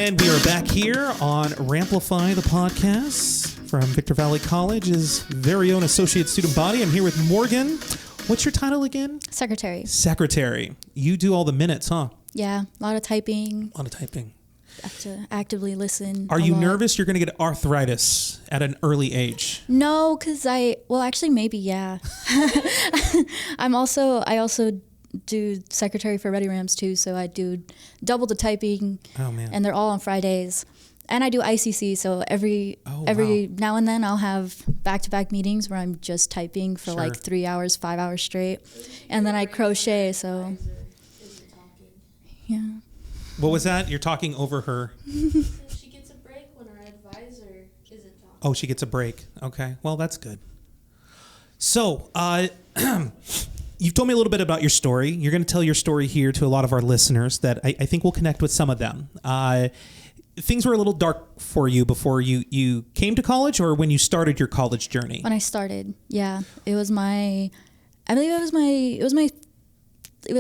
And we are back here on Ramplify, the podcast from Victor Valley College's very own associate student body. I'm here with Morgan. What's your title again? Secretary. Secretary. You do all the minutes, huh? Yeah, a lot of typing. A lot of typing. Have to actively listen. Are you nervous you're going to get arthritis at an early age? No, because actually maybe, yeah. I also do secretary for Ready Rams too, so I do double the typing. Oh man. And they're all on Fridays. And I do ICC, so every now and then I'll have back-to-back meetings where I'm just typing for like 3 hours, 5 hours straight. And then I crochet, so yeah. What was that? You're talking over her. She gets a break when our advisor isn't talking. Oh, she gets a break. Okay. Well, that's good. So, you've told me a little bit about your story. You're going to tell your story here to a lot of our listeners that I think will connect with some of them. Things were a little dark for you before you came to college, or when you started your college journey? When I started, yeah. It was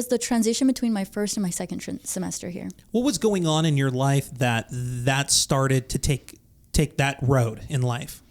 the transition between my first and my second semester here. What was going on in your life that started to take that road in life?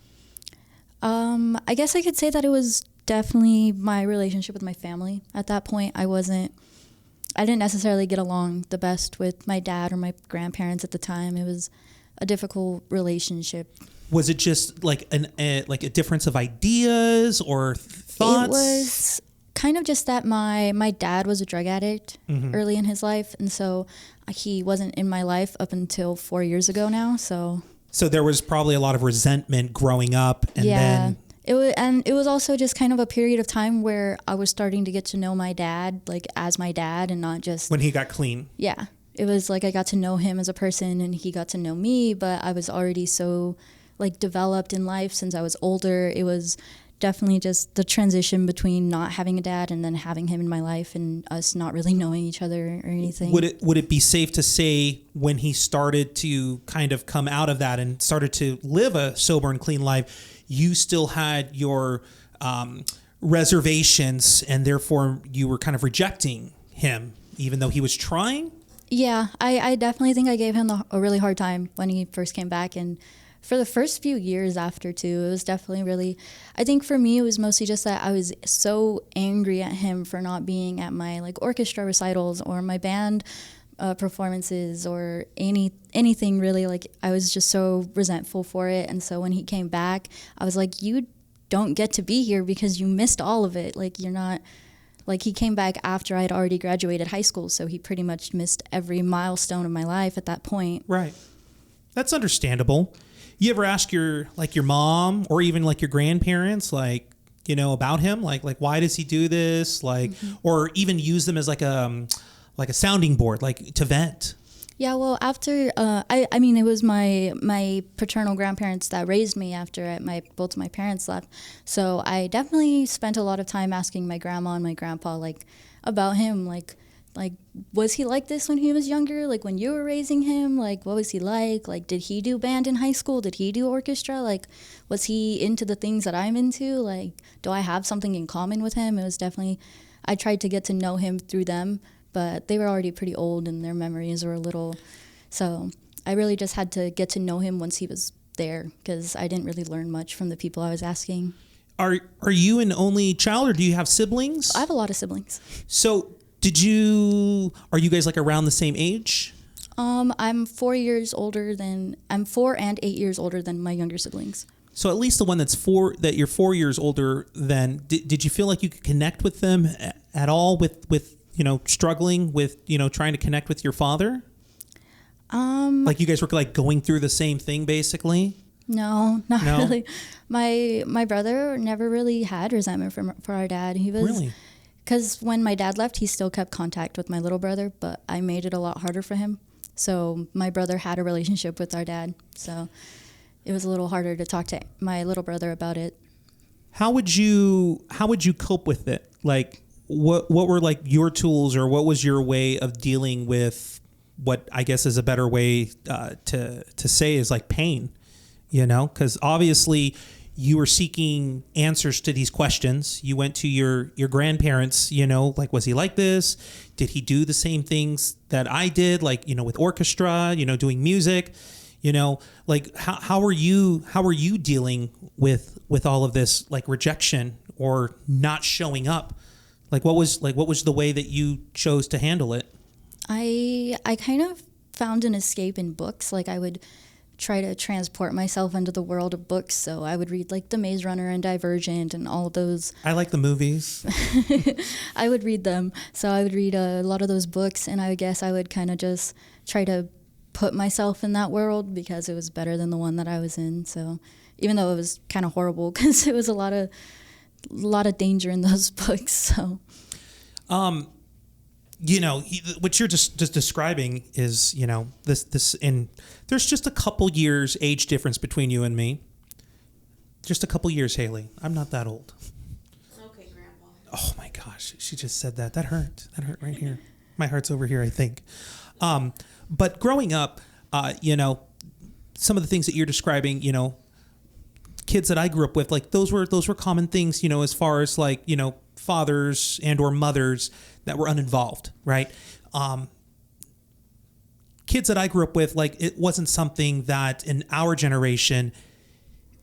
I guess I could say that it was definitely my relationship with my family. At that point, I didn't necessarily get along the best with my dad or my grandparents at the time. It was a difficult relationship. Was it just like a difference of ideas or thoughts? It was kind of just that my dad was a drug addict early in his life, and so he wasn't in my life up until 4 years ago now. So there was probably a lot of resentment growing up, and then it was also just kind of a period of time where I was starting to get to know my dad, like as my dad, and not just when he got clean. Yeah, it was like I got to know him as a person, and he got to know me. But I was already so like developed in life since I was older. It was definitely just the transition between not having a dad and then having him in my life, and us not really knowing each other or anything. Would it be safe to say when he started to kind of come out of that and started to live a sober and clean life, you still had your reservations, and therefore you were kind of rejecting him, even though he was trying? Yeah, I definitely think I gave him a really hard time when he first came back. And for the first few years after, too, it was definitely really, I think for me, it was mostly just that I was so angry at him for not being at my like orchestra recitals or my band performances or anything really. Like I was just so resentful for it. And so when he came back, I was like, you don't get to be here because you missed all of it. Like you're not, like he came back after I had already graduated high school. So he pretty much missed every milestone of my life at that point. Right. That's understandable. You ever ask your mom or even like your grandparents, like, you know, about him? Like why does he do this? Like, or even use them as like a sounding board, like to vent? Yeah, well, after, I mean, it was my paternal grandparents that raised me after both my parents left. So I definitely spent a lot of time asking my grandma and my grandpa, like, about him, like, was he like this when he was younger? Like, when you were raising him, like, what was he like? Like, did he do band in high school? Did he do orchestra? Like, was he into the things that I'm into? Like, do I have something in common with him? It was definitely, I tried to get to know him through them, but they were already pretty old and their memories were a little, so I really just had to get to know him once he was there, because I didn't really learn much from the people I was asking. Are you an only child, or do you have siblings? I have a lot of siblings. So are you guys like around the same age? I'm 4 and 8 years older than my younger siblings. So at least the one that you're 4 years older than, did you feel like you could connect with them at all with you know, struggling with, you know, trying to connect with your father? Like you guys were like going through the same thing basically? No, not really. My brother never really had resentment for our dad. He was really? Because when my dad left, he still kept contact with my little brother, but I made it a lot harder for him. So my brother had a relationship with our dad. So it was a little harder to talk to my little brother about it. How would you cope with it? Like what were like your tools, or what was your way of dealing with what I guess is a better way to say is like pain, you know? Because obviously you were seeking answers to these questions. You went to your grandparents, like, was he like this? Did he do the same things that I did? Like, with orchestra, doing music, like how are you dealing with all of this, like rejection or not showing up? Like what was the way that you chose to handle it? I kind of found an escape in books. Like I would try to transport myself into the world of books. So I would read like The Maze Runner and Divergent and all of those. I like the movies. I would read them. So I would read a lot of those books, and I guess I would kind of just try to put myself in that world because it was better than the one that I was in. So even though it was kind of horrible because it was a lot of danger in those books. So what you're just describing is, this, and there's just a couple years age difference between you and me. Just a couple years, Haley. I'm not that old. Okay, Grandpa. Oh my gosh, she just said that. That hurt. That hurt right here. My heart's over here, I think. But growing up, some of the things that you're describing, kids that I grew up with, like those were common things, as far as like, fathers and or mothers that were uninvolved, right? Kids that I grew up with, like it wasn't something that in our generation,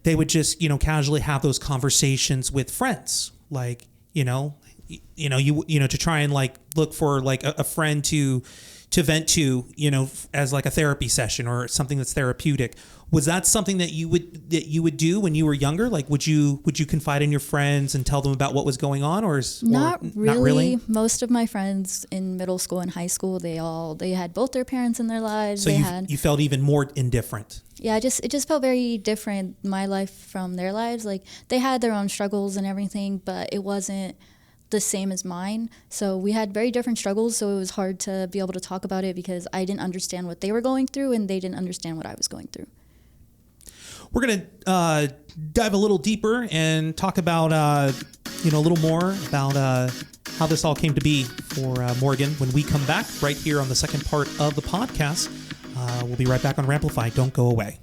they would just, casually have those conversations with friends, like, to try and like look for like a friend to vent to, as like a therapy session or something that's therapeutic. Was that something that you would do when you were younger? Like, would you confide in your friends and tell them about what was going on, not really? Most of my friends in middle school and high school, they had both their parents in their lives. So you felt even more indifferent. Yeah, it just felt very different, my life from their lives. Like they had their own struggles and everything, but it wasn't the same as mine. So we had very different struggles, so it was hard to be able to talk about it because I didn't understand what they were going through and they didn't understand what I was going through. We're going to dive a little deeper and talk about, a little more about how this all came to be for Morgan when we come back right here on the second part of the podcast. We'll be right back on Ramplify. Don't go away.